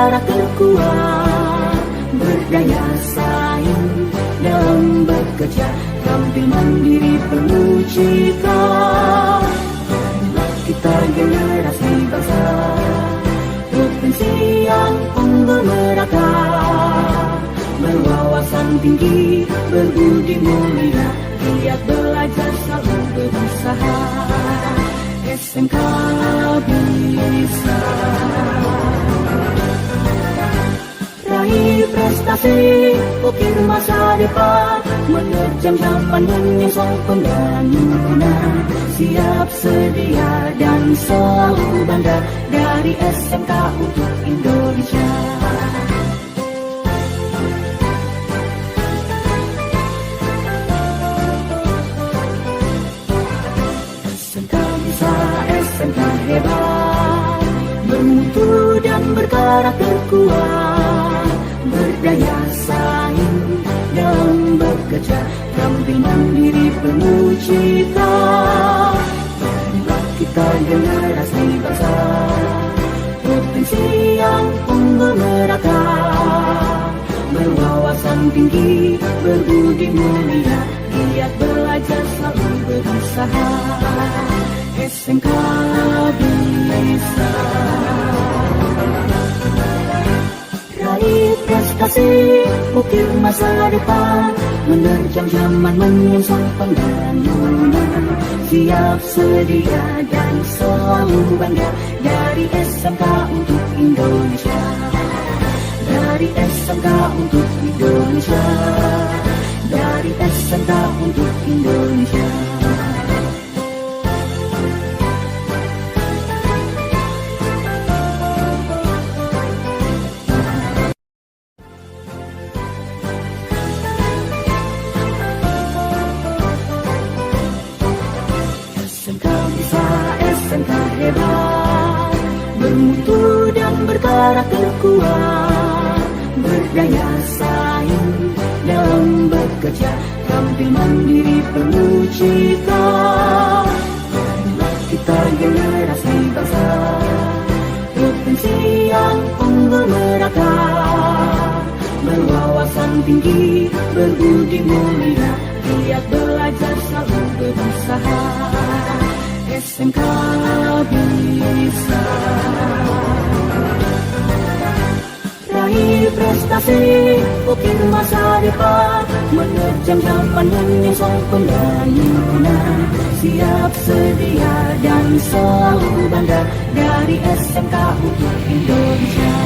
berkarakter kuat, berdaya saing dalam bekerja, tampil mandiri penuh cita. Kita generasi bangsa, potensi yang unggul merata, berwawasan tinggi, berbudi mulia, giat belajar selalu berusaha. SMK bisa raih prestasi, ukir masa depan, menerjang zaman menyongsong pembangunan. Siap sedia dan selalu bangga, dari SMK untuk Indonesia. SMK bisa, SMK hebat, bermutu dan berkarakter kuat, berdaya saing dalam bekerja, tampil mandiri penuh cita. Kita generasi bangsa, potensi yang unggul merata, berwawasan tinggi, berbudi mulia, giat belajar selalu berusaha. SMK bisa raih prestasi, ukir masa depan, menerjang zaman menyongsong pembangunan. Siap sedia dan selalu bangga, dari SMK untuk Indonesia. Dari SMK untuk Indonesia. Dari SMK untuk Indonesia. SMK hebat, bermutu dan berkarakter kuat, berdaya saing dalam bekerja, tampil mandiri penuh cita. Kita generasi bangsa, potensi yang unggul merata, berwawasan tinggi, berbudi mulia, giat belajar selalu berusaha. SMK bisa raih prestasi, ukir masa depan, menerjang zaman menyongsong pembangunan. Siap sedia dan selalu bangga, dari SMK untuk Indonesia.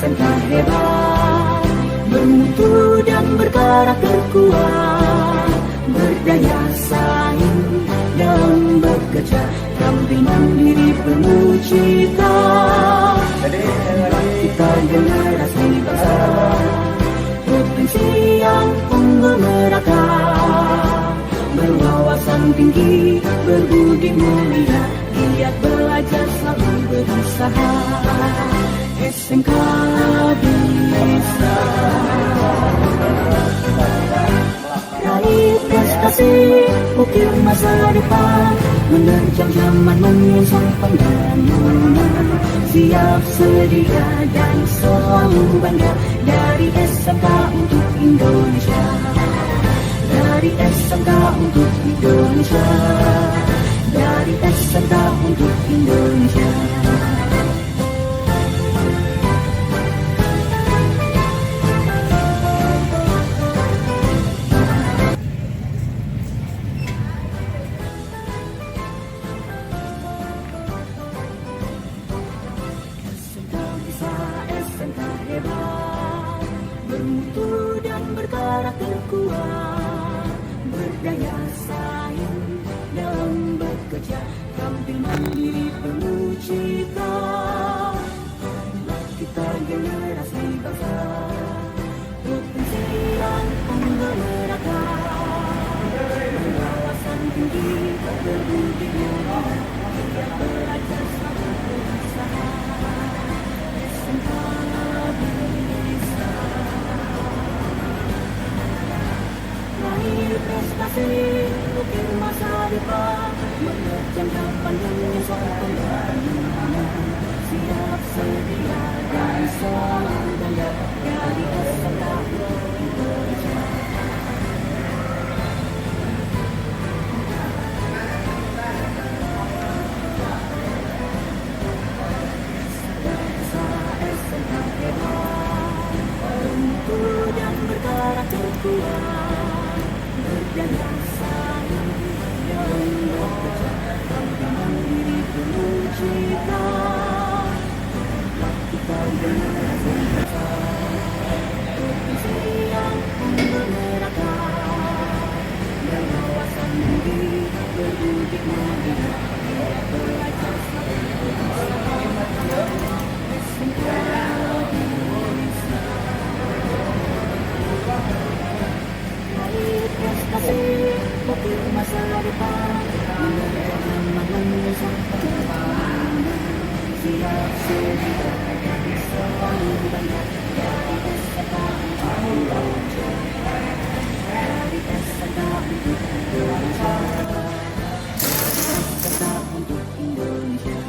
SMK hebat, bermutu dan berkarakter kuat, berdaya saing dalam bekerja, tampil mandiri penuh cita. Kita generasi bangsa, potensi yang unggul merata, berwawasan tinggi, berbudi mulia, giat belajar selalu berusaha. SMK bisa raih prestasi, ukir masa depan, menerjang zaman menyongsong pembangunan. Siap sedia dan selalu bangga, dari SMK untuk Indonesia. Dari SMK untuk Indonesia. Dari SMK untuk Indonesia. SMK hebat, bermutu dan berkarakter kuat, berdaya saing dalam bekerja, tampil mandiri penuh cita. Kita generasi bangsa, potensi yang unggul merata, berwawasan tinggi, berbudi mulia, giat belajar selalu berusaha. SMK bisa kasih ukir masa depan, menerjang harapan yang menyesal kembali. Siap sedia dan selalu daya dari peserta Indonesia. Tentu dan berkarakter kuat, berjaya saing dan bekerja dengan diri penuh cita. Kita generasi bangsa, provinsi yang menggerakkan, berwawasan tinggi, berbudi mulia, belajar selalu bersama. SMK Indonesia. Mari prestasi, ukir masa depan, menerjang harapan yang depan. Siap sedia dan selalu banyak dari peserta Indonesia. Dari peserta untuk Indonesia. Peserta untuk Indonesia.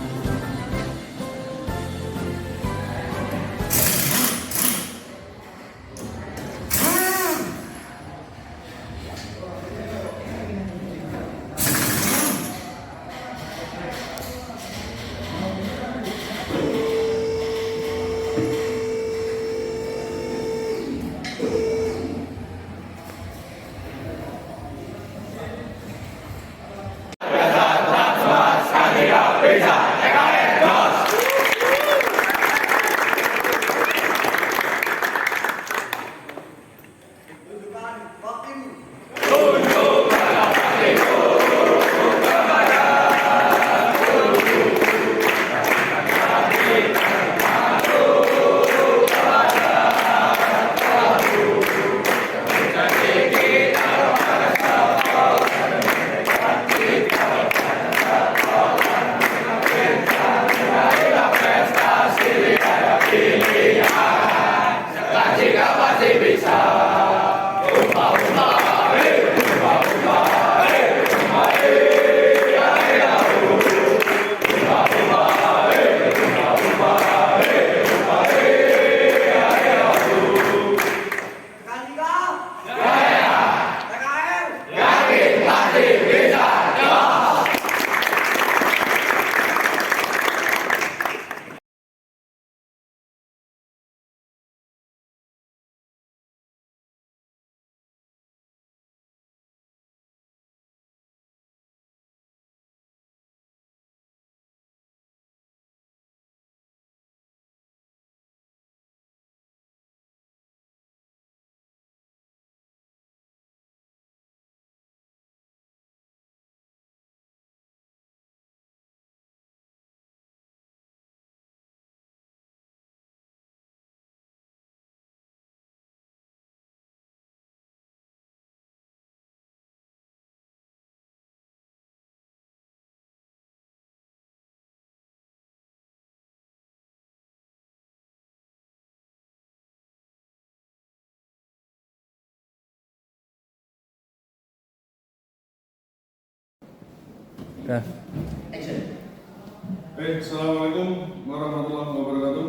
Assalamualaikum warahmatullahi wabarakatuh.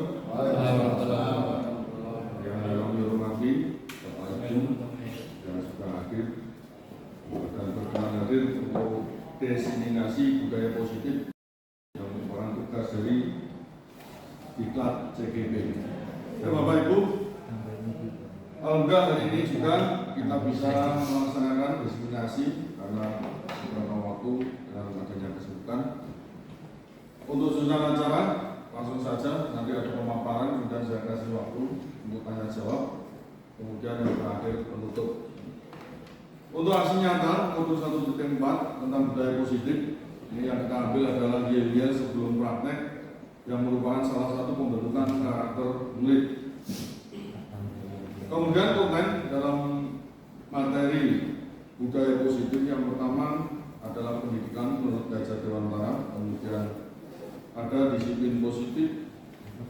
Yang kami hormati Bapak Ibu yang sudah hadir dan berkenan hadir untuk diseminasi budaya positif yang merupakan tugas dari Diklat CGP. Dan Bapak Ibu, alhamdulillah hari ini juga kita bisa melaksanakan diseminasi karena beberapa waktu dengan adanya kesibukan. Untuk susunan acara, langsung saja nanti ada pemaparan, kemudian saya kasih waktu untuk tanya jawab, kemudian yang terakhir penutup. Untuk aksi nyata, modul 1.4 tentang budaya positif, ini yang kita ambil adalah yel-yel sebelum praktek, yang merupakan salah satu pembentukan karakter murid. Kemudian konten dalam materi budaya positif yang pertama adalah pendidikan menurut Gajah Dewantara, kemudian ada disiplin positif,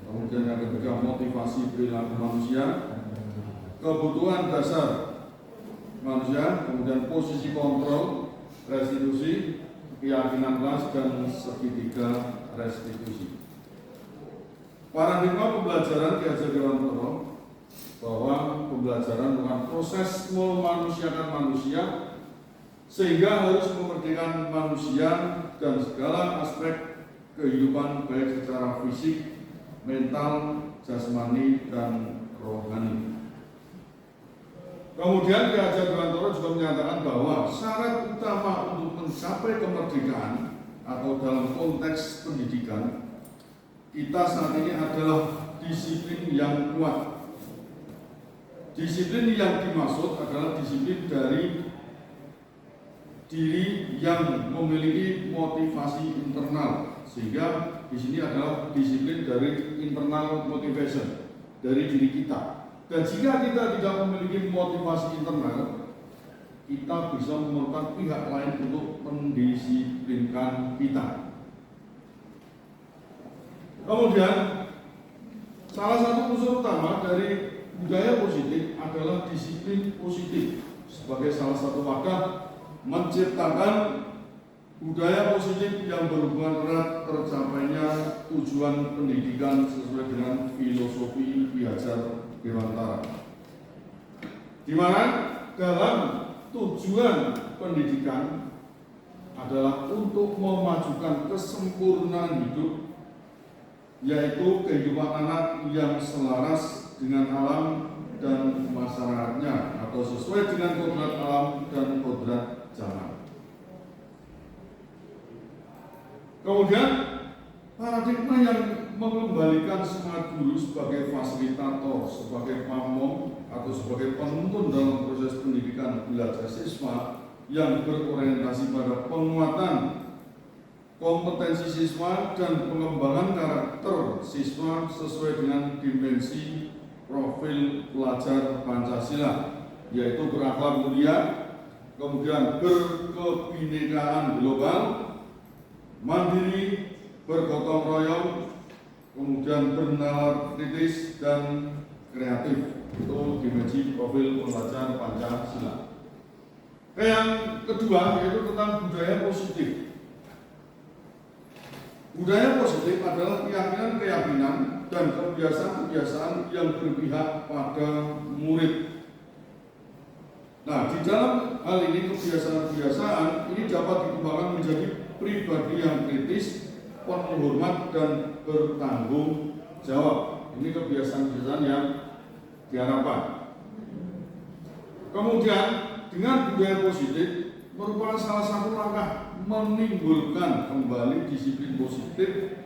kemudian yang ketiga motivasi perilaku manusia, kebutuhan dasar manusia, kemudian posisi kontrol, restitusi, keyakinan kelas, dan segitiga restitusi. Paradigma pembelajaran Ki Hajar Dewantara bahwa pembelajaran bukan proses memanusiakan manusia, sehingga harus memerdekakan manusia dan segala aspek kehidupan baik secara fisik, mental, jasmani, dan rohani. Kemudian Ki Hajar Dewantara juga menyatakan bahwa syarat utama untuk mencapai kemerdekaan atau dalam konteks pendidikan kita saat ini adalah disiplin yang kuat. Disiplin yang dimaksud adalah disiplin dari diri yang memiliki motivasi internal, sehingga di sini adalah disiplin dari internal motivation dari diri kita. Dan jika kita tidak memiliki motivasi internal, kita bisa memerlukan pihak lain untuk mendisiplinkan kita. Kemudian, salah satu unsur utama dari budaya positif adalah disiplin positif sebagai salah satu wadah menciptakan budaya positif yang berhubungan erat tercapainya tujuan pendidikan sesuai dengan filosofi Ki Hajar Dewantara, di mana dalam tujuan pendidikan adalah untuk memajukan kesempurnaan hidup, yaitu kehidupan anak yang selaras dengan alam dan masyarakatnya atau sesuai dengan kodrat alam dan kodrat zaman. Kemudian paradigma yang mengembalikan semangat guru sebagai fasilitator, sebagai pamong atau sebagai penuntun dalam proses pendidikan belajar siswa yang berorientasi pada penguatan kompetensi siswa dan pengembangan karakter siswa sesuai dengan dimensi profil pelajar Pancasila, yaitu berakhlak mulia, kemudian berkebinekaan global, mandiri, bergotong royong, kemudian bernalar kritis dan kreatif. Itu dimensi profil pelajar Pancasila. Yang kedua yaitu tentang budaya positif. Budaya positif adalah keyakinan-keyakinan dan kebiasaan-kebiasaan yang berpihak pada murid. Nah, di dalam hal ini kebiasaan-kebiasaan ini dapat dikembangkan menjadi pribadi yang kritis, penuh hormat, dan bertanggung jawab. Ini kebiasaan-kebiasaan yang diharapkan. Kemudian dengan budaya positif merupakan salah satu langkah menimbulkan kembali disiplin positif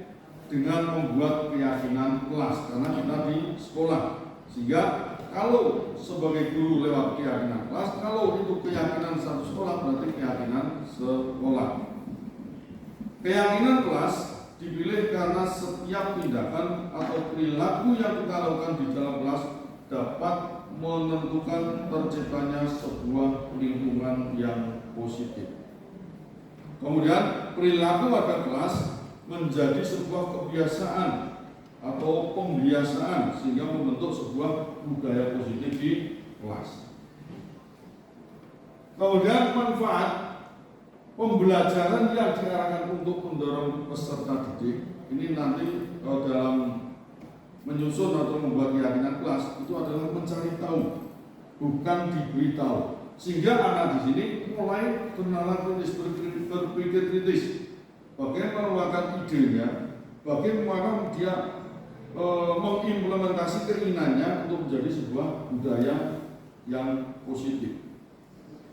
dengan membuat keyakinan kelas, karena kita di sekolah, sehingga kalau sebagai guru lewat keyakinan kelas, kalau itu keyakinan satu sekolah berarti keyakinan sekolah. Keyakinan kelas dipilih karena setiap tindakan atau perilaku yang kita lakukan di dalam kelas dapat menentukan terciptanya sebuah lingkungan yang positif. Kemudian perilaku pada kelas menjadi sebuah kebiasaan atau pembiasaan sehingga membentuk sebuah budaya positif di kelas. Kemudian manfaat pembelajaran yang diarahkan untuk mendorong peserta didik ini nanti dalam menyusun atau membuat keyakinan kelas itu adalah mencari tahu, bukan diberitahu. Sehingga anak di sini mulai bernalar kritis, berpikir kritis, bagaimana melakukan idenya, bagaimana dia mengimplementasi keinginannya untuk menjadi sebuah budaya yang positif.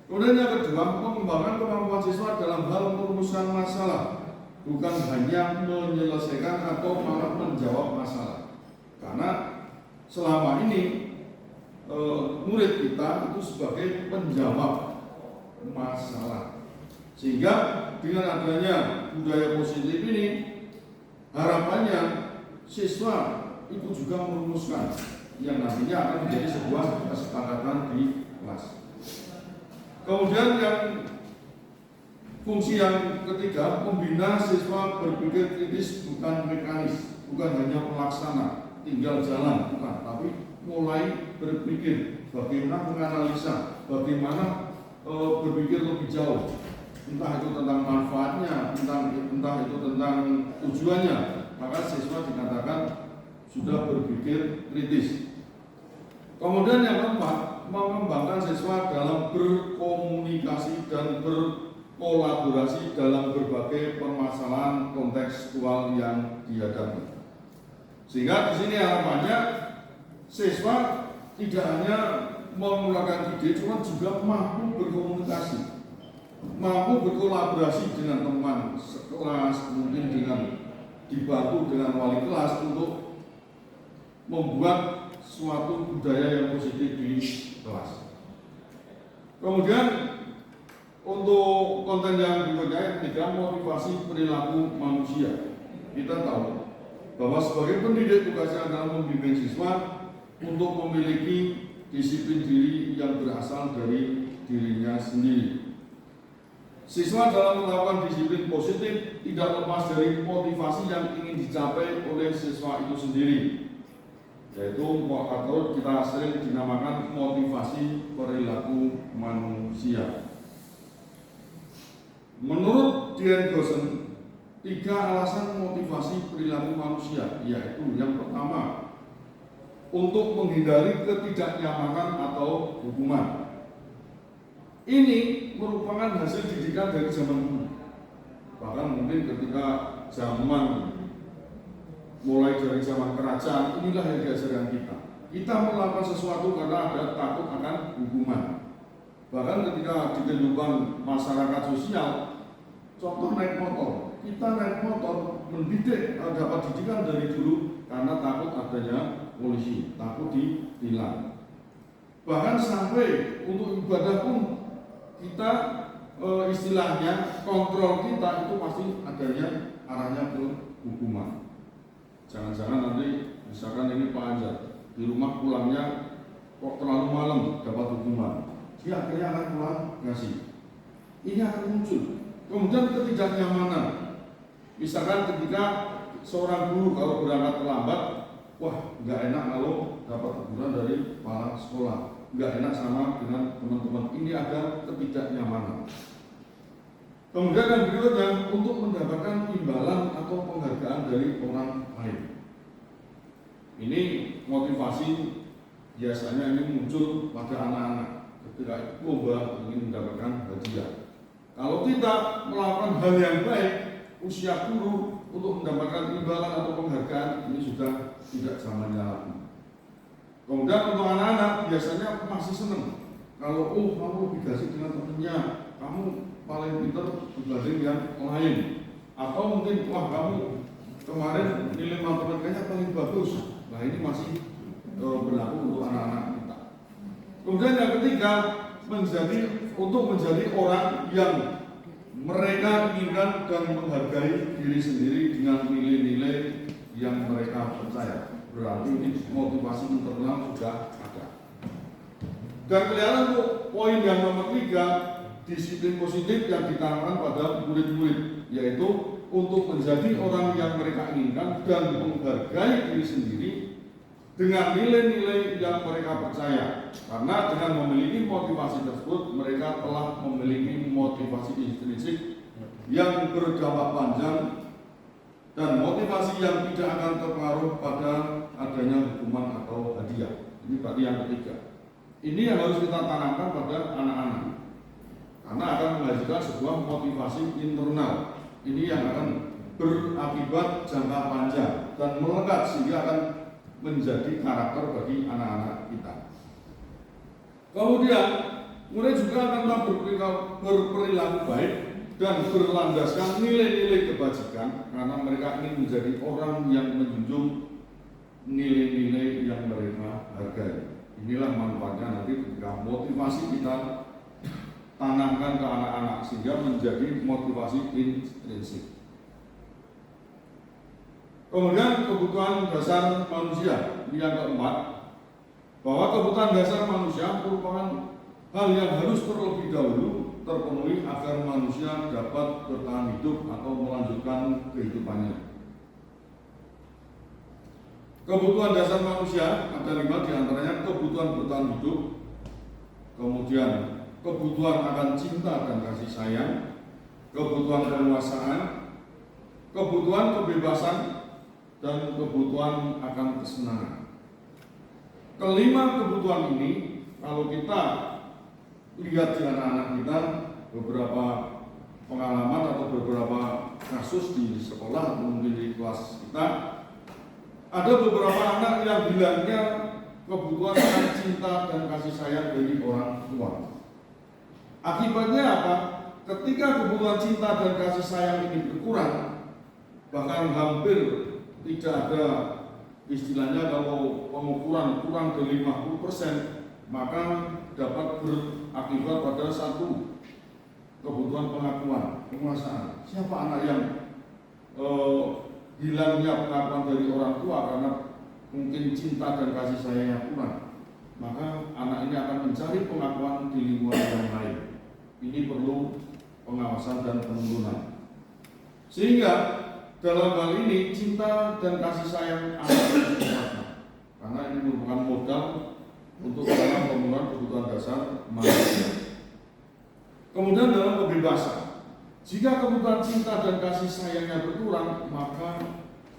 Kemudian yang kedua, mengembangkan kemampuan siswa dalam hal merumuskan masalah, bukan hanya menyelesaikan atau malah menjawab masalah. Karena selama ini murid kita itu sebagai penjawab masalah, sehingga dengan adanya budaya positif ini harapannya siswa itu juga merumuskan yang nantinya akan menjadi sebuah kesepakatan di kelas. Kemudian yang fungsi yang ketiga, membina siswa berpikir kritis bukan mekanis, bukan hanya pelaksana tinggal jalan, bukan, tapi mulai berpikir bagaimana menganalisa, bagaimana berpikir lebih jauh, entah itu tentang manfaatnya, entah itu tentang tujuannya, maka siswa dikatakan sudah berpikir kritis. Kemudian yang keempat, mengembangkan siswa dalam berkomunikasi dan berkolaborasi dalam berbagai permasalahan kontekstual yang dihadapi. Sehingga di sini harapannya siswa tidak hanya mengeluarkan ide, cuma juga mampu berkomunikasi, mampu berkolaborasi dengan teman sekelas, mungkin dengan dibantu dengan wali kelas untuk membuat suatu budaya yang positif di kelas. Kemudian untuk konten yang berikutnya yang ketiga, motivasi perilaku manusia. Kita tahu bahwa sebagai pendidik tugasnya adalah membimbing siswa untuk memiliki disiplin diri yang berasal dari dirinya sendiri. Siswa dalam melakukan disiplin positif tidak lepas dari motivasi yang ingin dicapai oleh siswa itu sendiri, yaitu atau kita sering dinamakan motivasi perilaku manusia. Menurut Dian Gosen, 3 alasan motivasi perilaku manusia, yaitu yang pertama, untuk menghindari ketidaknyamanan atau hukuman. Ini merupakan hasil didikan dari zaman dulu. Bahkan mungkin ketika zaman mulai dari zaman kerajaan, inilah yang diajarkan kita. Kita melakukan sesuatu karena ada takut akan hukuman. Bahkan ketika di kehidupan masyarakat sosial, contoh naik motor, kita naik motor mendidik, dapat didikan dari dulu karena takut adanya polisi, takut ditilang. Bahkan sampai untuk ibadah pun kita istilahnya kontrol kita itu pasti adanya arahnya ke hukuman. Jangan-jangan nanti misalkan ini Pak Anjar di rumah pulangnya kok terlalu malam dapat hukuman, dia akhirnya akan pulang ngasih. Ini akan muncul. Kemudian ketidaknyamanan. Misalkan ketika seorang guru kalau berangkat terlambat, wah nggak enak kalau dapat teguran dari kepala sekolah, nggak enak sama dengan teman-teman. Ini ada ketidaknyamanan. Kemudian yang berikutnya, untuk mendapatkan imbalan atau penghargaan dari orang lain. Ini motivasi biasanya ini muncul pada anak-anak ketika lomba ingin mendapatkan hadiah. Kalau kita melakukan hal yang baik, usia guru untuk mendapatkan imbalan atau penghargaan ini sudah tidak zamannya lagi. Kemudian untuk anak-anak biasanya masih senang kalau kamu lebih gaji dengan temannya, kamu paling pintar dibanding yang lain, atau mungkin kamu kemarin nilai matematikanya paling bagus. Nah ini masih berlaku untuk anak-anak kita. Kemudian yang ketiga, untuk menjadi orang yang mereka inginkan dan menghargai diri sendiri dengan nilai-nilai yang mereka percaya. Berarti ini motivasi internal sudah ada. Dan kelihatan untuk poin yang nomor 3, disiplin positif yang ditanamkan pada murid-murid, yaitu untuk menjadi orang yang mereka inginkan dan menghargai diri sendiri dengan nilai-nilai yang mereka percaya. Karena dengan memiliki motivasi tersebut, mereka telah memiliki motivasi intrinsik yang berdampak panjang dan motivasi yang tidak akan terpengaruh pada adanya hukuman atau hadiah. Ini berarti yang ketiga. Ini yang harus kita tanamkan pada anak-anak, karena akan menghasilkan sebuah motivasi internal. Ini yang akan berakibat jangka panjang dan melekat sehingga akan menjadi karakter bagi anak-anak kita. Kemudian murid juga akan berperilaku baik dan berlandaskan nilai-nilai kebajikan karena mereka ingin menjadi orang yang menjunjung nilai-nilai yang mereka hargai. Inilah manfaatnya nanti ketika motivasi kita tanamkan ke anak-anak sehingga menjadi motivasi intrinsik. Kemudian kebutuhan dasar manusia, yang keempat, bahwa kebutuhan dasar manusia merupakan hal yang harus terlebih dahulu terpenuhi agar manusia dapat bertahan hidup atau melanjutkan kehidupannya. Kebutuhan dasar manusia ada 5, diantaranya kebutuhan bertahan hidup, kemudian kebutuhan akan cinta dan kasih sayang, kebutuhan penguasaan, kebutuhan kebebasan, dan kebutuhan akan kesenangan. Kelima kebutuhan ini, kalau kita lihat di anak-anak kita, beberapa pengalaman atau beberapa kasus di sekolah atau mungkin di kelas kita, ada beberapa anak yang bilangnya kebutuhan akan cinta dan kasih sayang dari orang tua. Akibatnya apa? Ketika kebutuhan cinta dan kasih sayang ini berkurang, bahkan hampir tidak ada, istilahnya kalau pengukuran kurang dari 50%, maka dapat berakibat pada satu, kebutuhan pengakuan, penguasaan. Siapa anak yang hilangnya pengakuan dari orang tua karena mungkin cinta dan kasih sayangnya kurang, maka anak ini akan mencari pengakuan di lingkungan yang lain. Ini perlu pengawasan dan penurunan. Sehingga dalam hal ini cinta dan kasih sayang anak harus ditingkatkan, karena ini merupakan modal untuk dalam pemenuhan kebutuhan dasar manusia. Kemudian dalam kebebasan, jika kebutuhan cinta dan kasih sayangnya berkurang, maka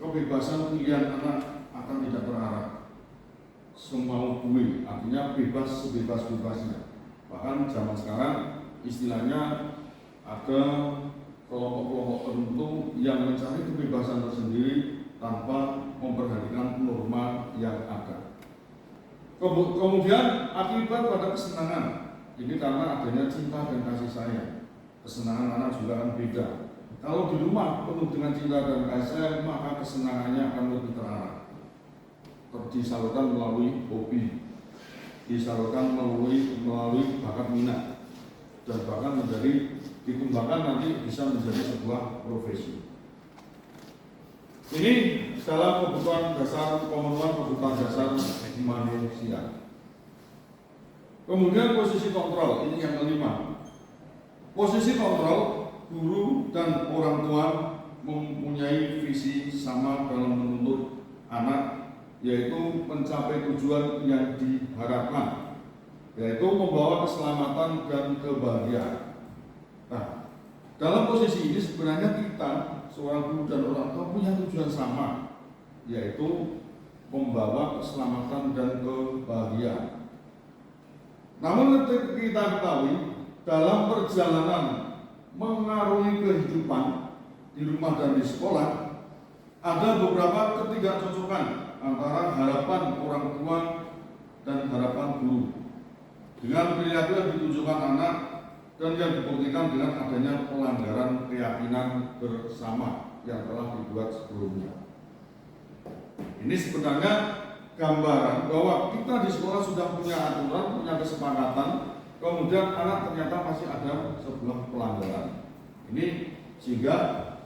kebebasan pilihan anak akan tidak terarah. Semau gue, artinya bebas sebebas-bebasnya. Bahkan zaman sekarang istilahnya ada kelompok-kelompok tertentu yang mencari kebebasan tersendiri tanpa memperhatikan norma yang ada. Kemudian akibat pada kesenangan, ini karena adanya cinta dan kasih sayang. Kesenangan anak juga akan beda. Kalau di rumah penuh dengan cinta dan kasih sayang, maka kesenangannya akan lebih terarah. Disalurkan melalui hobi, disalurkan melalui bakat minat, dan bahkan menjadi dikembangkan nanti bisa menjadi sebuah profesi. Ini dalam kebutuhan dasar, pemenuhan kebutuhan dasar manusia. Kemudian posisi kontrol, ini yang kelima. Posisi kontrol, guru dan orang tua mempunyai visi sama dalam menuntut anak, yaitu mencapai tujuan yang diharapkan, yaitu membawa keselamatan dan kebahagiaan. Nah, dalam posisi ini sebenarnya kita, seorang guru dan orang tua, punya tujuan sama, yaitu membawa keselamatan dan kebahagiaan. Namun kita ketahui, dalam perjalanan mengarungi kehidupan di rumah dan di sekolah, ada beberapa ketidakcocokan antara harapan orang tua dan harapan guru dengan perilaku yang ditunjukkan anak dan yang dibuktikan dengan adanya pelanggaran keyakinan bersama yang telah dibuat sebelumnya. Ini sebenarnya gambaran bahwa kita di sekolah sudah punya aturan, punya kesepakatan, kemudian anak ternyata masih ada sebuah pelanggaran. Ini sehingga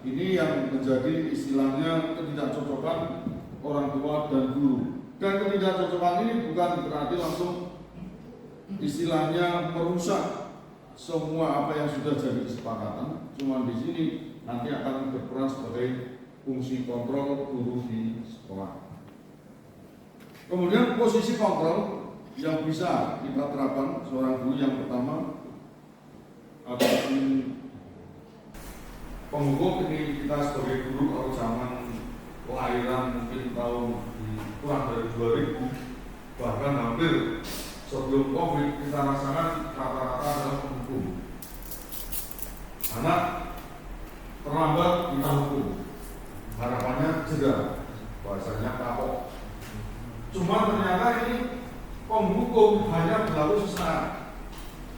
ini yang menjadi istilahnya ketidakcocokan orang tua dan guru. Dan ketidakcocokan ini bukan berarti langsung istilahnya merusak semua apa yang sudah jadi kesepakatan. Cuma di sini nanti akan berperan sebagai fungsi kontrol guru di sekolah. Kemudian posisi kontrol yang bisa kita terapkan seorang guru yang pertama adalah penghukum. Ini kita sebagai guru kalau zaman kelahiran mungkin tahun kurang dari 2000, bahkan hampir sebelum COVID, kita rasakan rata-rata adalah penghukum. Anak terlambat kita hukum, harapannya jeda, bahasanya kapok. Cuma ternyata ini penghukum hanya berlaku sesaat.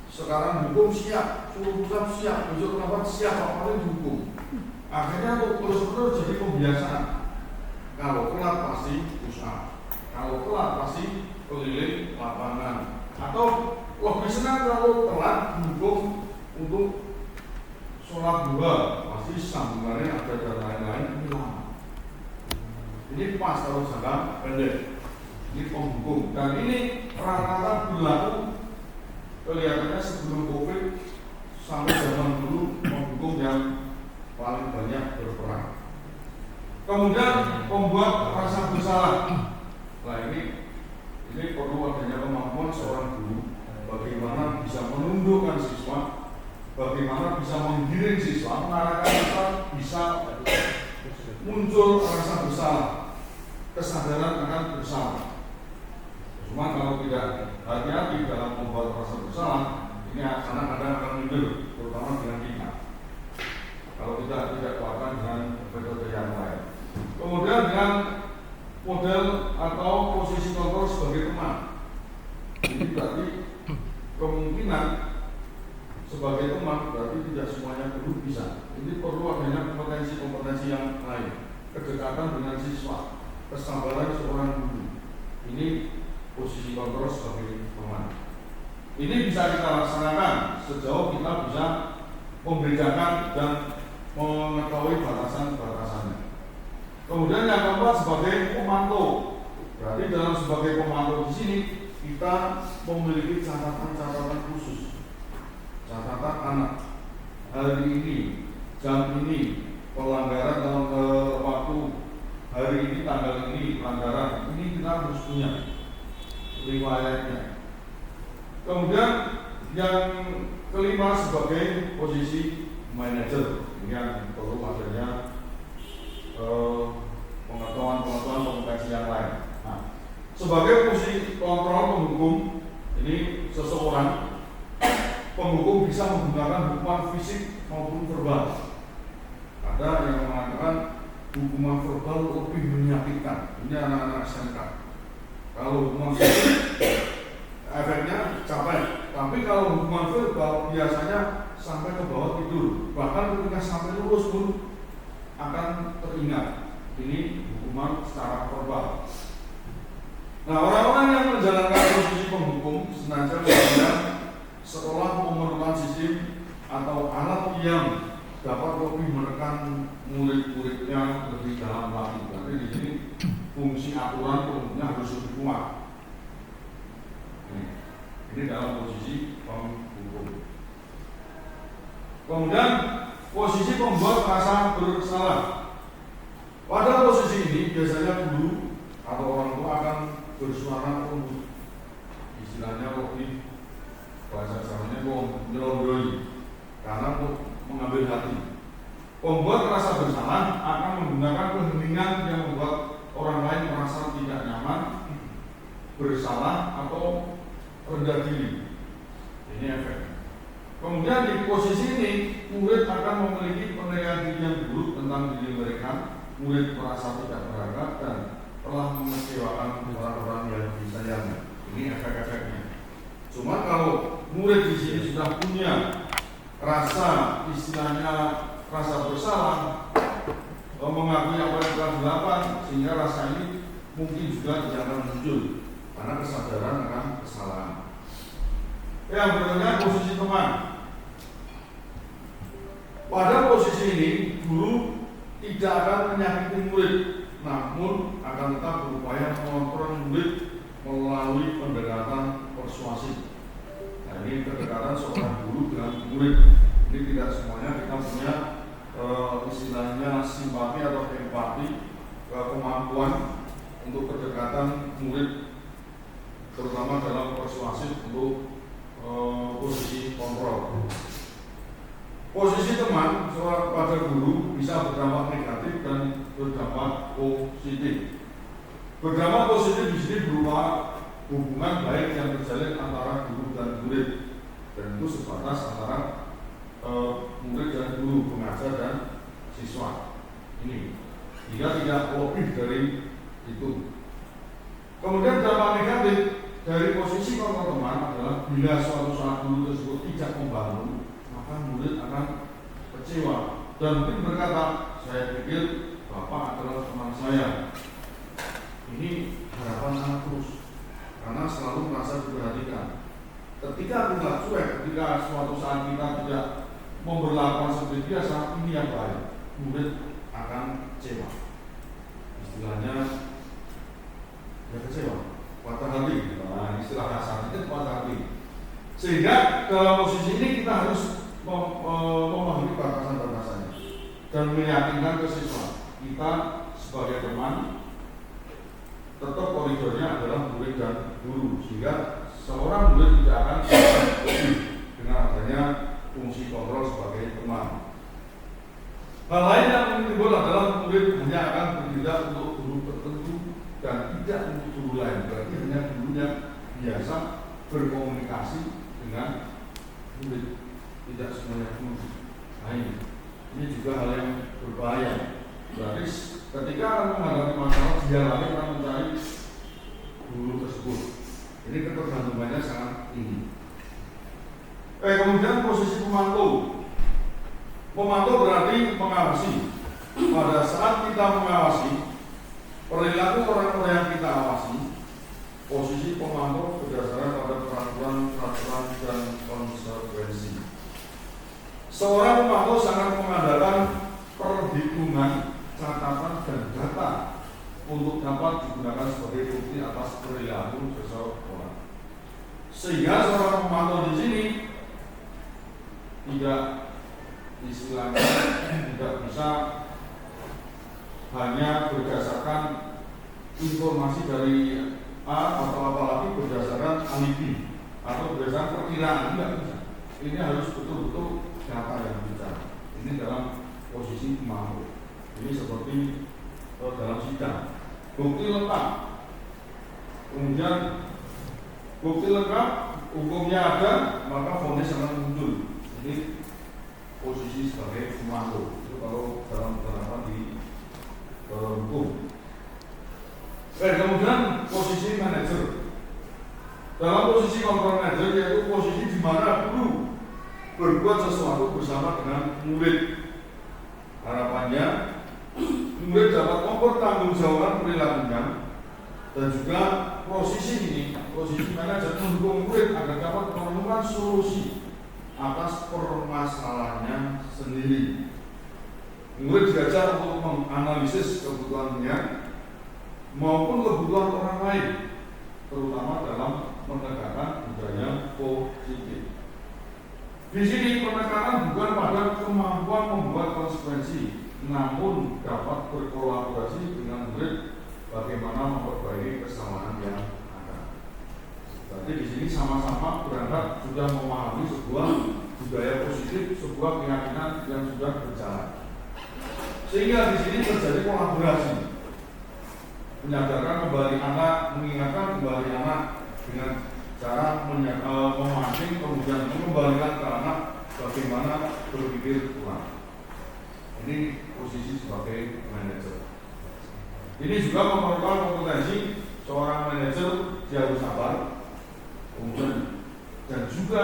Sekarang hukum siap, suruh pusat siap, besok kenapa siap, apa dihukum. Akhirnya terus-terus jadi pembiasaan. Kalau telat pasti pusat, kalau telat pasti keliling lapangan, atau logisnya kalau telat dihukum untuk sholat duha, pasti sambungannya ada dan lain-lain, ini lama. Ini pas kalau jangka pendek. Ini penghukum, dan ini rata-rata berlaku kelihatannya sebelum COVID sampai zaman dulu penghukum yang paling banyak berperan. Kemudian membuat rasa bersalah. Nah ini perlu adanya kemampuan seorang guru bagaimana menundukkan siswa, bagaimana bisa menggiring siswa, mengarahkan siswa bisa muncul rasa bersalah, kesadaran akan bersalah. Cuma kalau tidak hati-hati dalam membuat rasa bersalah, ini kadang-kadang akan mundur, terutama dengan kita. Kalau kita tidak kuatkan dengan metode yang lain. Kemudian dengan model atau posisi kontrol sebagai teman. Ini berarti kemungkinan sebagai teman berarti tidak semuanya guru bisa. Ini perlu adanya kompetensi-kompetensi yang lain. Kedekatan dengan siswa, kesabaran seorang guru. Ini posisi kontrol sebagai teman. Ini bisa kita laksanakan sejauh kita bisa membedakan dan mengetahui batasan-batasannya. Kemudian yang keempat sebagai pemantau. Berarti dalam sebagai pemantau di sini kita memiliki catatan-catatan khusus. Catatan anak hari ini, jam ini, pelanggaran dalam waktu hari ini, tanggal ini, pelanggaran ini kita harus punya riwayatnya. Kemudian yang kelima sebagai posisi manajer, ini yang perlu adanya pengetahuan kompetensi yang lain. Nah, sebagai posisi kontrol penghukum, ini seseorang penghukum bisa menggunakan hukuman fisik maupun verbal. Ada yang mengatakan hukuman verbal lebih menyakitkan. Ini anak-anak SMK. Kalau hukuman fisik efeknya capek, tapi kalau hukuman verbal biasanya sampai ke bawah tidur. Bahkan ketika sampai lulus pun akan teringat. Ini hukuman secara verbal. Nah, orang-orang yang menjalankan posisi penghukum sengaja menggunakan sekolah memerlukan sistem atau alat yang dapat lebih menekan murid-muridnya lebih dalam lagi. Jadi di sini fungsi aturan penghukumnya harus lebih kuat. Ini dalam posisi penghukum. Kemudian posisi pembuat merasa bersalah. Pada posisi ini biasanya guru atau orang tua akan bersuara untuk istilahnya lebih bahasa caranya nyelondoi karena mengambil hati. Pembuat merasa bersalah akan menggunakan keheningan yang membuat orang lain merasa tidak nyaman, bersalah atau rendah diri. Ini efek. Kemudian di posisi ini murid akan memiliki penilaian diri yang buruk tentang diri mereka. Murid merasa tidak berharga dan telah mengecewakan orang-orang yang disayangnya. Ini efek-efeknya. Cuma kalau murid di sini sudah punya rasa istilahnya rasa bersalah, mengakui apa yang telah dilakukan, sehingga rasa ini mungkin juga tidak akan muncul karena kesadaran akan kesalahan. Yang berikutnya posisi teman. Pada posisi ini guru tidak akan menyakiti murid, namun akan tetap berupaya mengontrol murid melalui pendekatan persuasif. Nah, ini pendekatan seorang guru dengan murid. Ini tidak semuanya kita punya istilahnya simpati atau empati, kemampuan untuk kedekatan murid, terutama dalam persuasif untuk posisi kontrol. Posisi teman pada guru bisa berdampak negatif dan berdampak positif. Berdampak positif di sini berupa hubungan baik yang terjalin antara guru dan murid, dan itu sebatas antara murid dan guru, pengajar dan siswa. Ini jika tidak lebih dari itu. Kemudian dampak negatif dari posisi kontrol teman adalah bila suatu saat guru tersebut tidak membangun, maka murid akan kecewa dan mungkin berkata, saya pikir Bapak adalah teman saya. Ini harapan anak terus, karena selalu merasa diperhatikan. Ketika kita cuek, ketika suatu saat kita tidak memperlakukan seperti biasa, ini yang baik, murid akan kecewa. Istilahnya ya kecewa, patah hati. Nah, istilah kasar itu patah hati. Sehingga dalam posisi ini kita harus memahami batasan-batasannya dan meyakinkan ke siswa kita sebagai teman tetap koridornya adalah murid dan guru, sehingga seorang murid tidak akan lebih namanya fungsi kontrol sebagai teman. Hal lain yang timbul adalah murid hanya akan bertindak untuk guru tertentu dan tidak untuk guru lain. Berarti hanya guru yang biasa berkomunikasi dengan murid, tidak semuanya guru. Nah ini juga hal yang berbahaya. Berarti ketika akan menghadapi masalah, dia lagi akan mencari guru tersebut. Ini ketergantungannya sangat tinggi. Kemudian posisi pemantau. Memantau berarti mengawasi. Pada saat kita mengawasi perilaku orang-orang yang kita awasi, posisi pemantau berdasarkan pada peraturan dan konsekuensi. Seorang pemantau sangat mengandalkan perhitungan, catatan, dan data untuk dapat digunakan sebagai bukti atas perilaku seseorang. Sehingga seorang pemantau di sini tidak istilahnya tidak bisa hanya berdasarkan informasi dari A atau apalagi berdasarkan alibi atau berdasarkan perkiraan, tidak bisa. Ini harus betul-betul data yang bicara. Ini dalam posisi pemantau. Ini seperti dalam sidang, bukti lengkap. Kemudian bukti lengkap, hukumnya ada, maka vonis akan muncul. Ini posisi sebagai pemantau. Itu kalau dalam penerapan di hukum. Kemudian posisi manajer. Dalam posisi kontrol manajer yaitu posisi di mana guru berbuat sesuatu bersama dengan murid. Harapannya murid dapat mempertanggungjawabkan perilakunya, dan juga posisi manajer mendukung murid agar dapat menemukan solusi atas permasalahannya sendiri. Murid diajar untuk menganalisis kebutuhannya maupun kebutuhan orang lain, terutama dalam menegakkan budaya positif. Di sini penekanan bukan pada kemampuan membuat konsekuensi, namun dapat berkolaborasi dengan murid bagaimana memperbaiki kesalahan yang ada. Jadi di sini sama-sama berangkat sudah memahami sebuah budaya positif, sebuah keyakinan yang sudah berjalan. Sehingga di sini terjadi kolaborasi, menyadarkan kembali anak, mengingatkan kembali anak dengan cara memancing, kemudian mengembalikan ke anak bagaimana berpikir ulang. Ini posisi sebagai manajer. Ini juga memerlukan kompetensi seorang manajer, dia harus sabar, kemudian dan juga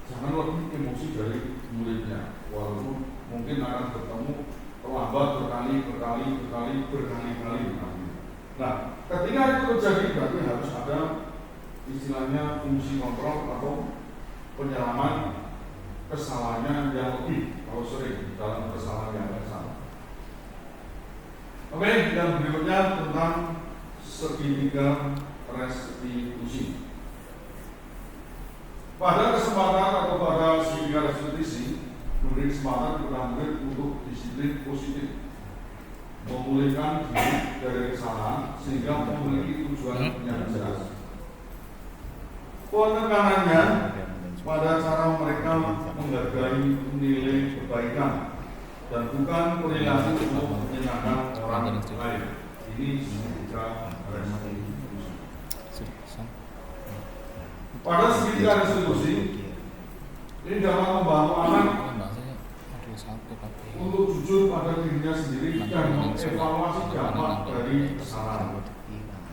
jangan lebih emosi dari muridnya, walaupun mungkin akan bertemu terlambat berkali-kali. Nah, ketika itu terjadi berarti harus ada istilahnya fungsi kontrol atau penyelaman kesalahannya yang lebih kalau sering dalam kesalahan yang sama. Oke, yang berikutnya tentang segitiga restitusi. Pada kesempatan atau pada segitiga restitusi, memberi kesempatan kepada murid untuk disiplin positif, memulihkan diri dari kesalahan sehingga memiliki tujuan yang jelas. Penekanannya pada cara mereka menghargai nilai kebaikan dan bukan perilaku untuk menyenangkan orang lain. Ini segitiga restitusi. Pada segitiga restitusi ini dapat membantu anak untuk jujur pada dirinya sendiri dan mengevaluasi dampak dari kesalahan.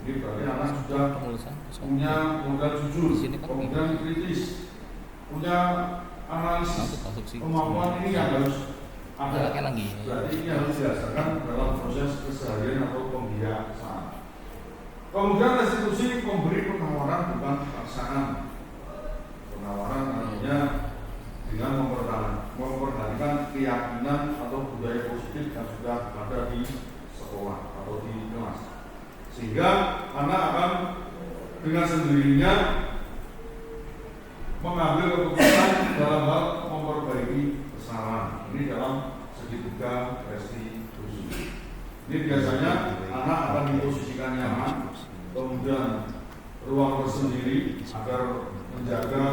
Ini berarti anak sudah punya modal jujur, kemudian kritis, punya analisis, kemampuan ini yang harus ada. Berarti ini harus dirasakan dalam proses keseharian atau pembiasaan. Kemudian restitusi memberi penawaran bukan paksaan. Penawaran artinya dengan memperhatikan keyakinan atau budaya positif yang sudah ada di sekolah atau di kelas, sehingga anak akan dengan sendirinya mengambil keputusan dalam hal memperbaiki kesalahan. Ini dalam segitiga restitusi. Ini biasanya anak akan diposisikan nyaman, kemudian ruang tersendiri agar menjaga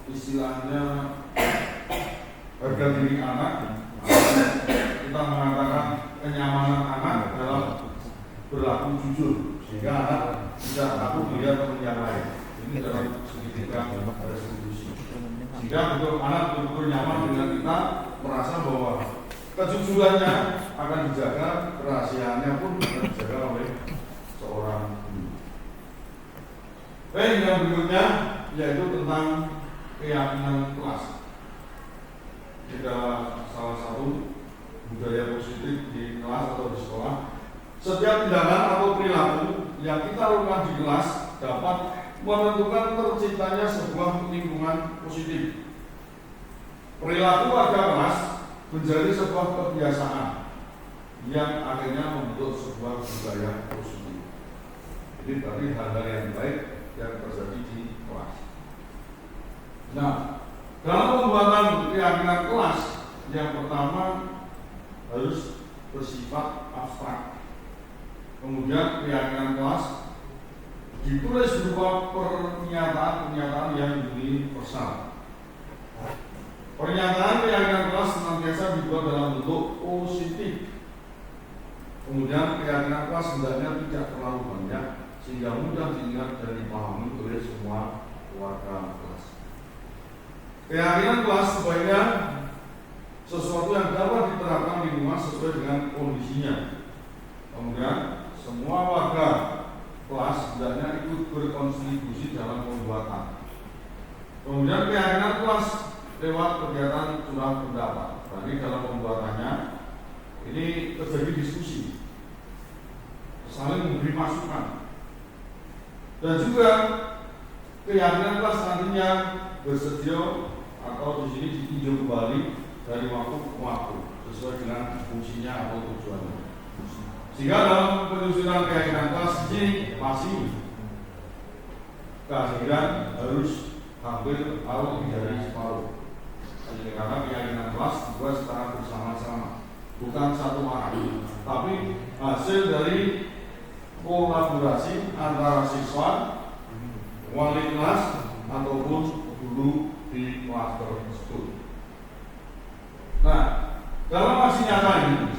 istilahnya harga diri anak, kita mengatakan kenyamanan anak dalam berlaku jujur, sehingga anak tidak takut melihat teman yang lain. Ini dalam segitiga restitusi. Sehingga betul anak betul nyaman dengan kita, merasa bahwa kejujurannya akan dijaga, kerahasiaannya pun akan dijaga oleh seorang guru. Baik, yang berikutnya yaitu tentang keyakinan kelas. Kita salah satu budaya positif di kelas atau di sekolah. Setiap tindakan atau perilaku yang kita lakukan di kelas dapat menentukan terciptanya sebuah lingkungan positif. Perilaku warga kelas menjadi sebuah kebiasaan yang akhirnya membentuk sebuah budaya positif. Ini berarti hal-hal yang baik yang terjadi di kelas. Nah, dalam pembuatan keyakinan kelas, yang pertama harus bersifat abstrak. Kemudian keyakinan kelas ditulis berupa pernyataan-pernyataan yang universal. Pernyataan keyakinan kelas senantiasa dibuat dalam bentuk positif. Kemudian keyakinan kelas hendaknya tidak terlalu banyak sehingga mudah diingat dan dipahami oleh semua warga kelas. Keyakinan kelas sebaiknya sesuatu yang dapat diterapkan lingkungan sesuai dengan kondisinya. Kemudian semua warga kelas hendaknya ikut berkontribusi dalam pembuatan. Kemudian keyakinan kelas lewat kegiatan curah pendapat. Berarti dalam pembuatannya ini terjadi diskusi, saling memberi masukan, dan juga keyakinan kelas nantinya bersedia atau di sini ditinjau kembali dari waktu ke waktu sesuai dengan fungsinya atau tujuannya. Sehingga dalam penyusunan keyakinan kelas ini masih kehadiran harus hampir atau lebih dari separuh. Karena keyakinan kelas dibuat secara bersama-sama, bukan satu arah, tapi hasil dari kolaborasi antara siswa, wali kelas ataupun guru di kelas tersebut. Nah, dalam aksi nyata ini,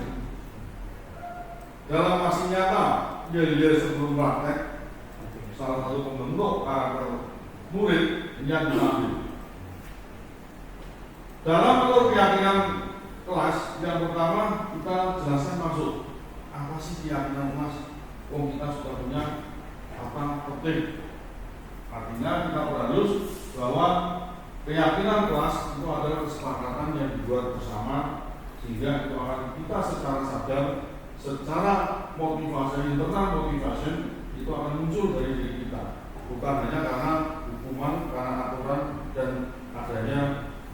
ya sebelum praktek, salah satu pembentuk karakter murid yang diambil. Dalam menurut keyakinan kelas, yang pertama kita jelaskan maksud. Apa sih keyakinan kelas? Kita sudah punya apa penting. Artinya kita berharus bahwa keyakinan kelas itu adalah kesepakatan yang dibuat bersama, sehingga itu akan kita secara sadar, secara motivasi, internal motivasi itu akan muncul dari diri kita, bukan hanya karena hukuman, karena aturan dan adanya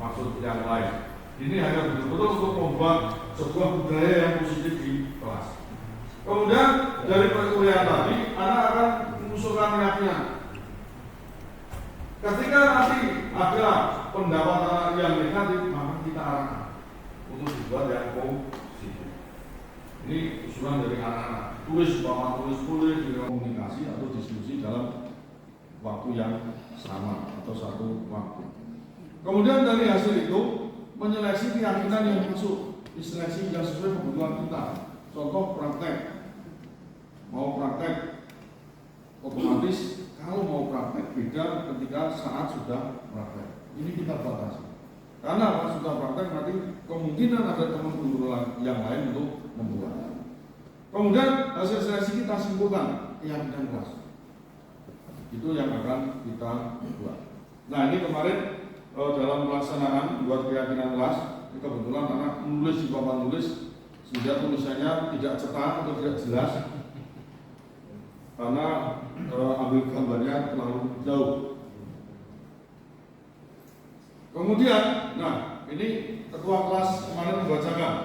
maksud yang lain. Ini hanya betul-betul untuk membuat sebuah budaya yang positif di kelas. Kemudian dari perkuliahan tadi, anak akan mengusulkan keyakinan. Ketika nanti ada pendapat anak yang negatif, maka kita arahkan untuk dibuat yang positif. Ini usulan dari anak-anak. Tulis boleh dengan komunikasi atau diskusi dalam waktu yang sama atau satu waktu. Kemudian dari hasil itu menyeleksi keyakinan yang masuk, diseleksi yang sesuai kebutuhan kita. Contoh praktek, mau praktek otomatis, kalau mau praktek beda ketika saat sudah praktek. Ini kita batasi. Karena pas sudah praktek nanti kemungkinan ada teman guru yang lain untuk membuat. Kemudian hasil seleksi kita simpulkan keyakinan kelas. Itu yang akan kita buat. Nah ini kemarin dalam pelaksanaan buat keyakinan kelas, kebetulan anak menulis di papan tulis, sehingga tulisannya tidak cetak atau tidak jelas karena ambil gambarnya terlalu jauh. Kemudian, nah ini ketua kelas kemarin membacakan.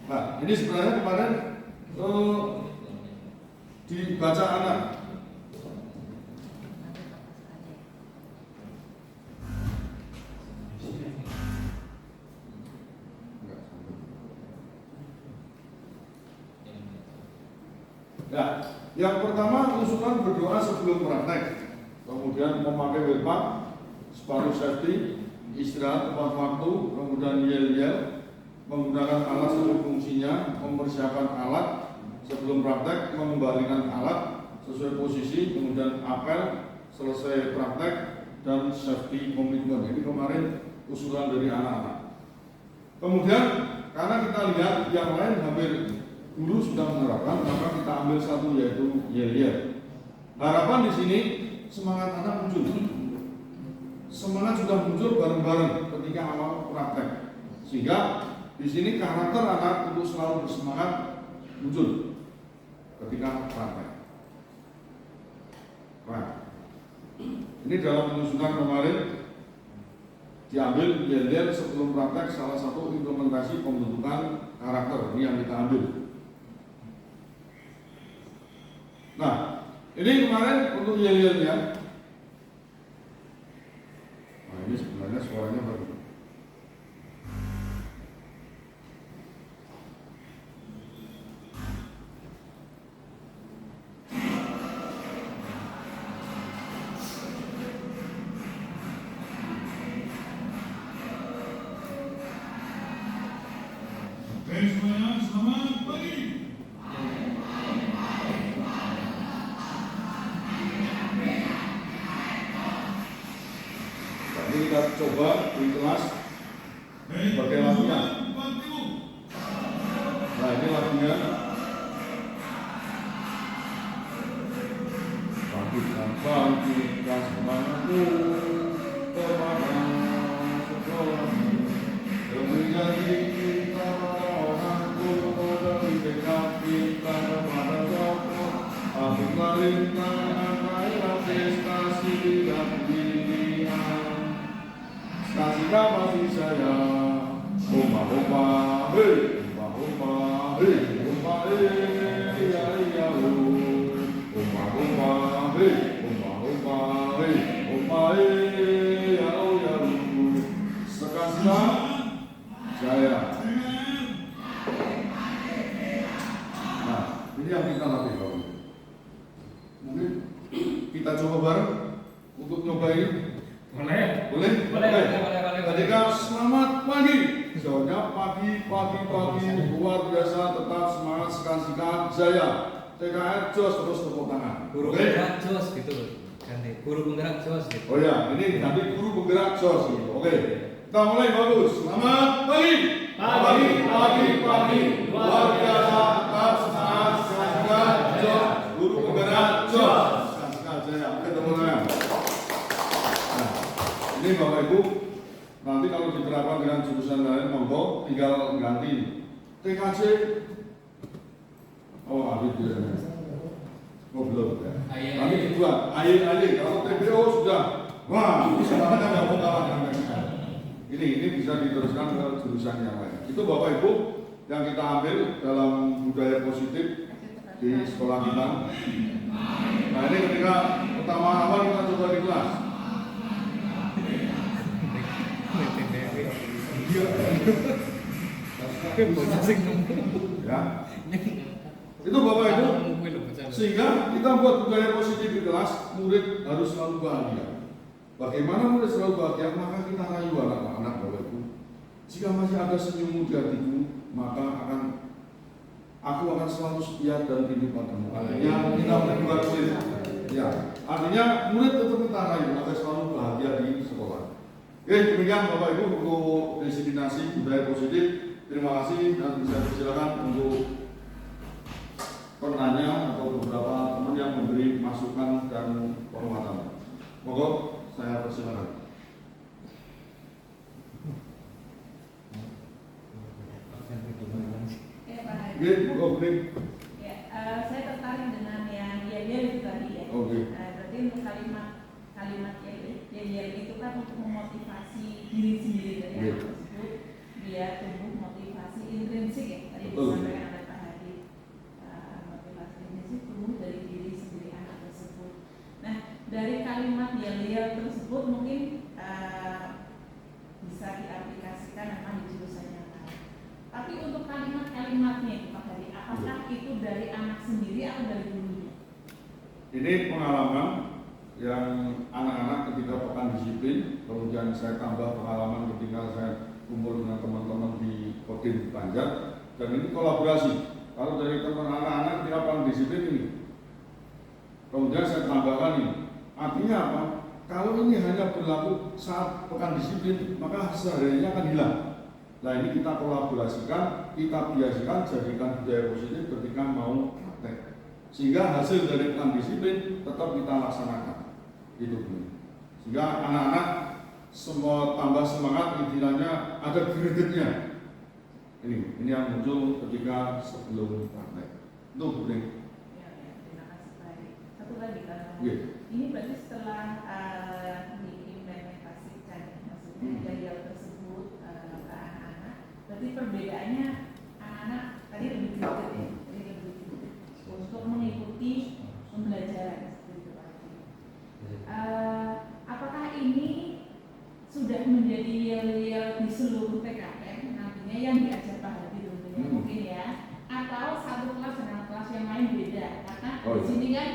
Nah, ini sebenarnya kemarin dibaca anak. Ya, yang pertama usulan berdoa sebelum praktek, kemudian memakai welpak, sepatu safety, istirahat tepat waktu, kemudian yel-yel, menggunakan alat sesuai fungsinya, mempersiapkan alat sebelum praktek, mengembalikan alat sesuai posisi, kemudian apel, selesai praktek, dan safety komitmen. Ini kemarin usulan dari anak-anak. Kemudian karena kita lihat yang lain hampir guru sudah menerapkan, maka kita ambil satu yaitu yel-yel. Harapan di sini semangat anak muncul. Semangat sudah muncul bareng-bareng ketika awal praktek. Sehingga di sini karakter anak untuk selalu bersemangat muncul ketika praktek. Nah, ini dalam penyusunan kemarin diambil yel-yel sebelum praktek, salah satu implementasi pembentukan karakter ini yang kita ambil. Nah, ini kemarin untuk yel-yelnya. Nah, ini sebenarnya suaranya bagus. Semuanya, selamat pagi. Ini kita coba di kelas sebagai latihan. Nah, ini latihan. Bangkitkan semangatku kepada sekolahmu, demi janji kita orangku, demi tekad kita kepada Tuhan. Aku melintang raya prestasi dan pilihan. Kasihlah kasih saya, umma hei, umma hei, umma hei, ya ya umma hei, umma hei, ya ya sekasihlah saya. Nah, ini yang kita lakukan. Mungkin kita coba bareng untuk nyobain. Boleh. Boleh? Ketika selamat pagi, jawabnya pagi, luar biasa, tetap semangat, sekasikan, jaya. TKR jos, terus tepuk tangan. Guru penggerak jos gitu. Ganti guru penggerak jos gitu. Oh ya, ini ganti guru penggerak jos. Oke. Kita mulai, bagus. Selamat pagi. Pagi, luar biasa, tetap semangat, sekasikan, jos. Guru penggerak jos. Sekasikan, jaya. Oke, tepuk tangan. Ini Bapak Ibu, nanti kalau diterapkan dengan jurusan lain, monggo tinggal ganti TKJ. Oh, habis dia. Oh, belum ya. Nanti dibuat AY. Kalau TBO sudah, wah, ini sebenarnya nggak mau kalah. Ini bisa diteruskan ke jurusan yang lain. Itu Bapak Ibu yang kita ambil dalam budaya positif di sekolah kita. Nah, ini ketika pertama awal kita coba di kelas. Ya, itu Bapak Ibu, sehingga kita buat budaya positif di kelas, murid harus selalu bahagia. Bagaimana murid selalu bahagia? Maka kita rayu anak-anak Bapak Ibu. Jika masih ada senyummu di hatiku, maka aku akan selalu setia dan rindu padamu. Artinya kita berdua ya, artinya murid tetap kita rayu agar selalu bahagia di sekolah. Oke, demikian Bapak Ibu untuk diseminasi budaya positif. Terima kasih dan bisa dipersilakan untuk penanya atau beberapa teman yang memberi masukan dan penguatan. Monggo saya persilakan. Oke, monggo beri. Ya, saya tertarik dengan yang yel itu tadi ya. Oke. Berarti untuk kalimat yel itu kan untuk memotivasi diri sendiri dari anak tersebut, biar tumbuh motivasi intrinsik ya. Tadi disampaikan oleh Pak Hadi, motivasi intrinsik tumbuh dari diri sendiri anak tersebut. Nah, dari kalimat yel tersebut mungkin bisa diaplikasikan memang di jurusan yang lain. Tapi untuk kalimat-kalimatnya Pak Hadi, apakah itu dari anak sendiri atau dari gurunya? Ini pengalaman yang anak-anak ketika pekan disiplin, kemudian saya tambah pengalaman ketika saya kumpul dengan teman-teman di Kodim Banjar, dan ini kolaborasi. Kalau dari teman anak-anak ketika pekan disiplin ini, kemudian saya tambahkan ini, artinya apa? Kalau ini hanya berlaku saat pekan disiplin, maka sehariannya akan hilang. Nah ini kita kolaborasikan, kita biasakan, jadikan budaya positif ketika mau praktek. Sehingga hasil dari pekan disiplin tetap kita laksanakan. Itu dulu. Sehingga anak-anak semua tambah semangat, istilahnya ada gregetnya. Ini yang muncul ketika sebelum praktek. Itu boleh. Ya, terima kasih Pak. Satu lagi kan. Iya. Ini berarti setelah diimplementasikan, maksudnya gaya tersebut ke anak-anak, berarti perbedaannya anak-anak tadi lebih greget ya, tadi lebih greget untuk mengikuti pembelajaran seperti itu Pak. Apakah ini sudah menjadi yel-yel di seluruh PKN nantinya yang diajar Pak Hadi tentunya mungkin ya, atau satu kelas dengan kelas yang lain beda? Karena di sini kan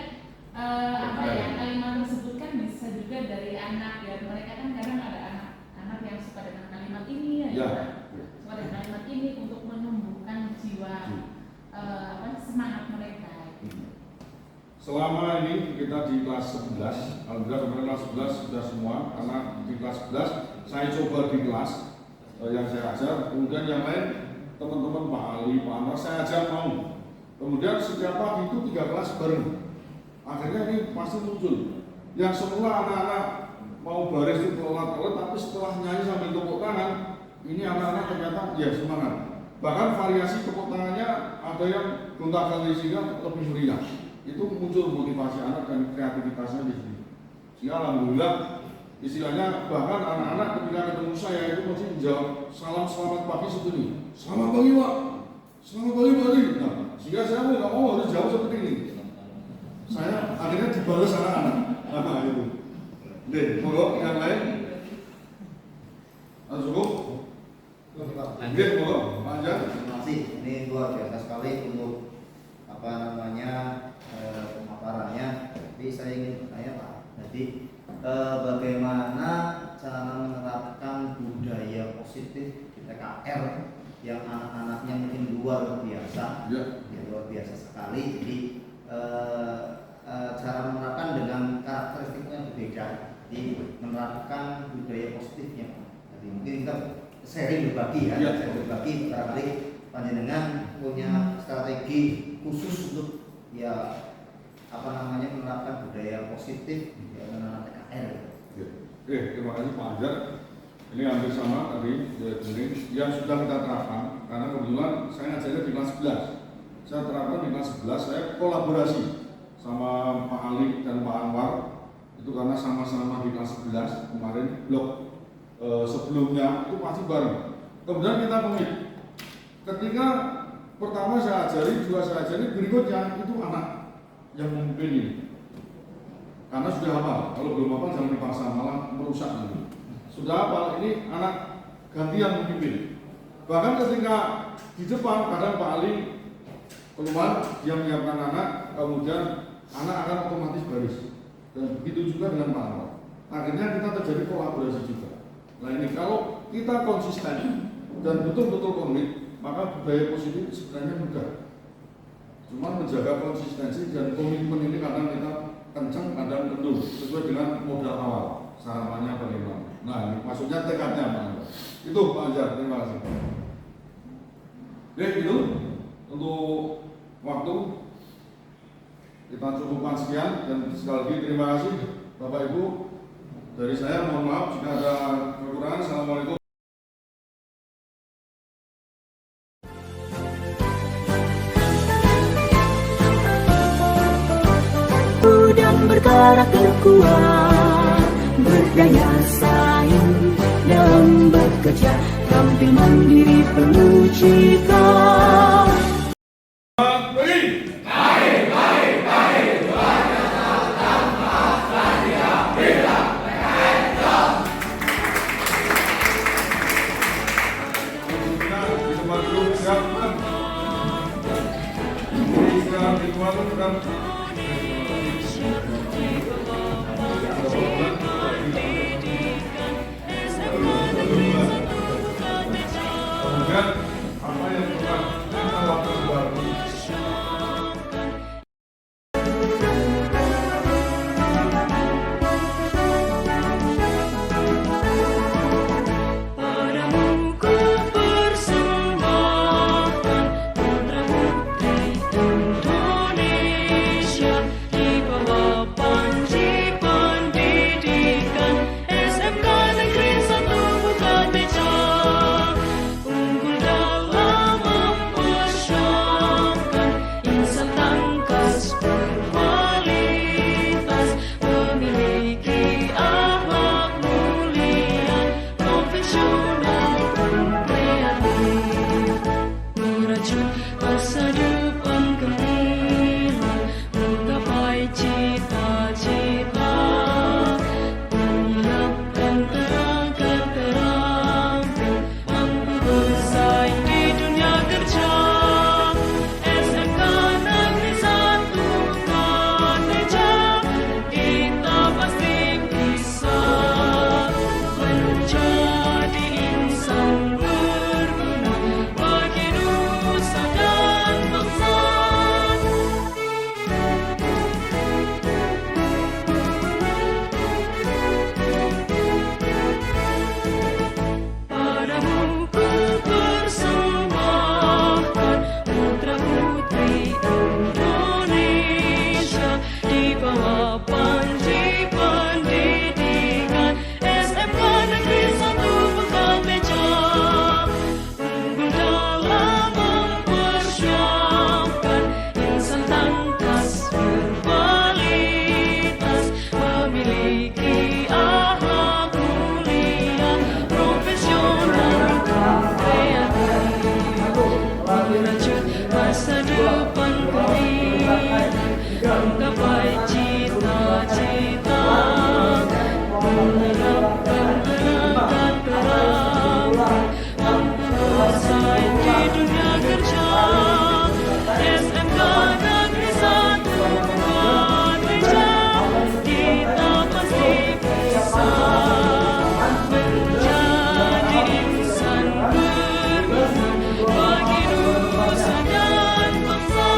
apa ya, kalimat tersebut kan bisa juga dari anak ya, mereka kan kadang ada anak-anak yang suka dengan kalimat ini ya, suka dengan kalimat ini untuk menumbuhkan jiwa semangat mereka. Selama ini kita di kelas 11, alhamdulillah kemarin kelas 11 sudah semua, karena di kelas 11 saya coba di kelas yang saya ajar, kemudian yang lain teman-teman Pak Ali, Pak Anwar saya ajak mau. Kemudian setiap pagi itu 3 kelas bareng. Akhirnya ini pasti muncul. Yang semula anak-anak mau baris itu telat-telat, tapi setelah nyanyi sambil tepuk tangan, ini anak-anak ternyata ya semangat. Bahkan variasi tepuk tangannya ada yang gonta-ganti sehingga lebih meriah. Itu muncul motivasi anak dan kreativitasnya di sini. Sehingga alhamdulillah istilahnya bahkan anak-anak ketika ketemu saya itu masih menjawab salam selamat pagi seperti ini. Selamat pagi Pak. Selamat pagi Pak. Nah, sehingga saya nggak mau harus jawab seperti ini. Saya akhirnya dibalas anak-anak. Nah itu. Deh, monggo yang lain. Cukup. Lanjut, monggo. Panjang. Terima kasih. Ini luar biasa sekali untuk pemaparannya. Tapi saya ingin bertanya Pak. Jadi bagaimana cara menerapkan budaya positif di TKR yang anak-anaknya mungkin luar biasa, ya luar biasa sekali. Jadi cara menerapkan dengan karakteristiknya berbeda. Jadi menerapkan budaya positifnya. Jadi mungkin kita sharing berbagi ya, sharing berbagi barangkali panjenengan punya strategi khusus untuk ya menerapkan budaya positif ya anak TKR. Terima kasih Pak Anjar. Ini hampir sama tadi yang sudah kita terapkan karena kebetulan saya ngajarnya di kelas 11. Saya terapkan di kelas 11, saya kolaborasi sama Pak Ali dan Pak Anwar itu karena sama-sama di kelas 11 kemarin blok sebelumnya itu pasti bareng. Kemudian kita komit. Ketika pertama saya ajari, juga saya ajari, berikutnya itu anak yang memimpin ini. Karena sudah hafal, kalau belum hafal jangan dipaksa, malah merusak ini. Sudah hafal, ini anak gantian memimpin. Bahkan ketika di depan kadang Pak Ali keluar, dia menyiapkan anak, kemudian anak akan otomatis baris. Dan begitu juga dengan Pak Anwar. Akhirnya kita terjadi kolaborasi juga. Nah ini kalau kita konsisten dan betul-betul komit, maka budaya positif sebenarnya mudah. Cuma menjaga konsistensi dan komitmen ini kadang kita kencang, kadang kendor sesuai dengan modal awal. Sarannya bagaimana? Nah, ini maksudnya tekadnya Pak Anwar. Itu Pak Anjar, terima kasih. Itu untuk waktu kita cukupkan sekian dan sekali lagi terima kasih Bapak Ibu. Dari saya mohon maaf jika ada kekurangan. Assalamualaikum. Udang berkarakter kuat, berdaya saing dalam bekerja, tampil mandiri penuh cita. menjadi insan berguna bagi nusa dan bangsa. Padamu ku persembahkan putra putri Indonesia di bawah panji pendidikan SMK Negeri 1 Pangkal Meja, unggul dalam mempersiapkan insan tangkas berkualitas, memiliki akhlak mulia, profesional, kreatif, merajut masa depan kalian, menggapai cita-cita, mengharapkan tenaga terang, mampu bersaing di dunia kerja. SMK Negeri 1 Pangkal Meja, kita pasti bisa menjadi insan berguna bagi nusa dan bangsa.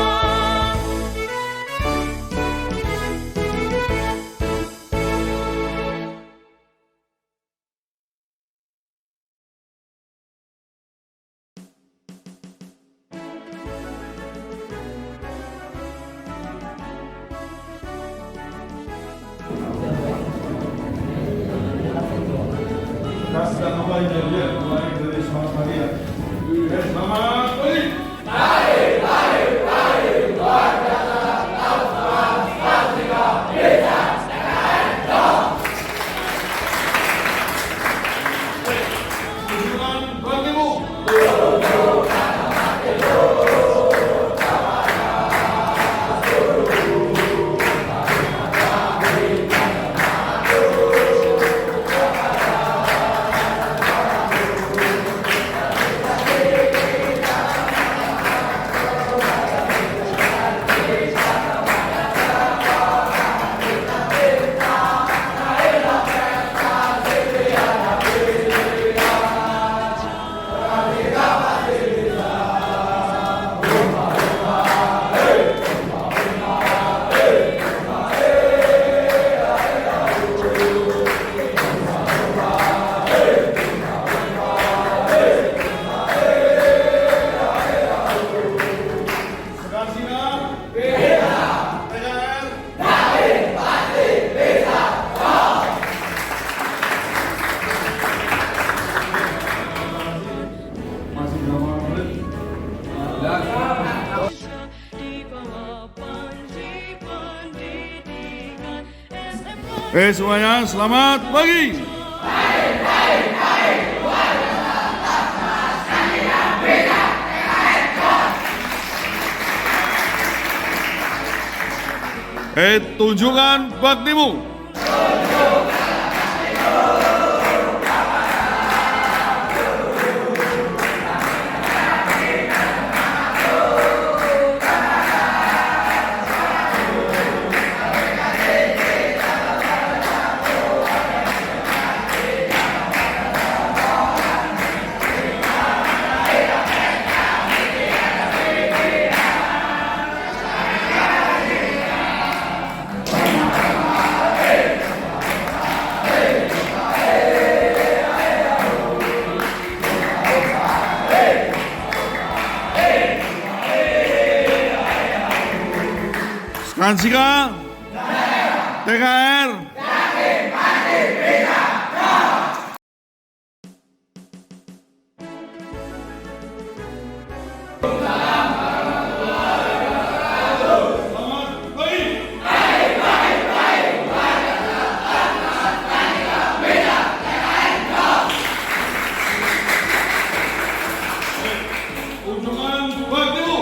Kita sedang mulai dari semangat kalian. Selamat pagi. Tunjukkan baktimu. Masih berapa menit? Di bawah panji pendidikan SMK. Semuanya selamat pagi. Tunjukkan baktimu. Skansika, TKR, kunjungan baktimu.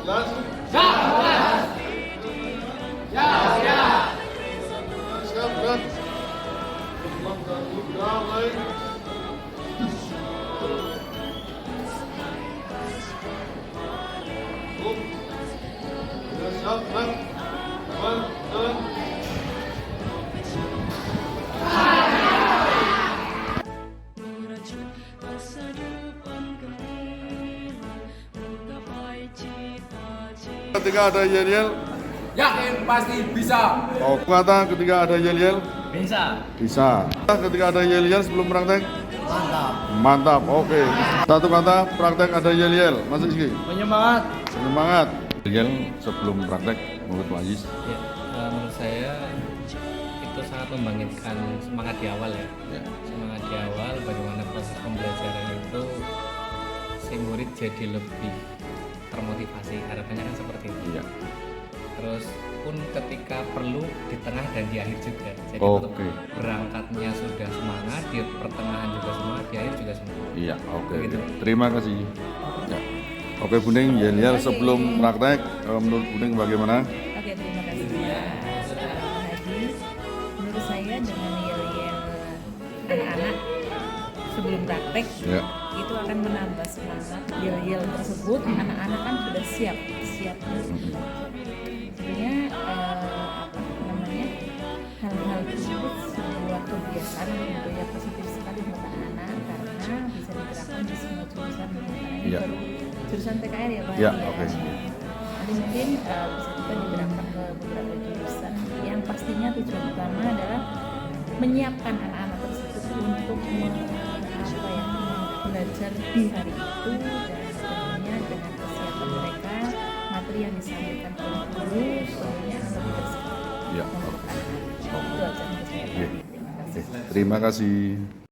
Jelas? Siap, berat. Langkah gerak, naik. Sudah siap, berat. Jalan. merajut masa depan gemilang menggapai cita-cita. Ketika ada yel-yel, Yakin pasti bisa. oh kata ketika ada yel-yel, Bisa. bisa. Ketika ada yel-yel sebelum praktek, mantap, oke. Satu kata praktek ada yel-yel, masuk sih. Penyemangat. Semangat. Yel sebelum praktek menurut Pak Aziz. Ya, menurut saya itu sangat membangkitkan semangat di awal ya. Ya. Semangat di awal, bagaimana proses pembelajaran itu si murid jadi lebih termotivasi. Harapannya kan seperti itu. Iya. Terus pun ketika perlu di tengah dan di akhir juga. Jadi Oke. untuk berangkatnya sudah semangat, di pertengahan juga semangat, di akhir juga semangat. Iya, oke. Begitu. Terima kasih. Ya. Oke, Buning, yel-yel sebelum praktek, menurut Buning bagaimana? Oke, terima kasih Pak Haji. Menurut saya dengan yel-yel anak-anak sebelum praktek Ya. itu akan menambah semangat. Yel-yel tersebut anak-anak kan sudah siap. Sebenarnya apa namanya, hal-hal tersebut sebuah kebiasaan dan budaya positif sekali untuk anak-anak karena bisa diterapkan di semua jurusan. Ini Iya. baru jurusan TKR ya Pak. Iya, Haji, oke. Nanti mungkin bisa juga diterapkan ke beberapa jurusan. Yang pastinya tujuan utama adalah menyiapkan anak-anak tersebut untuk belajar di hari itu dan tentunya dengan kesiapan mereka, materi yang disampaikan oleh guru tentunya lebih bersih Ya. untuk anak-anak. Itu aja menurut saya. Iya. Terima kasih. Terima kasih.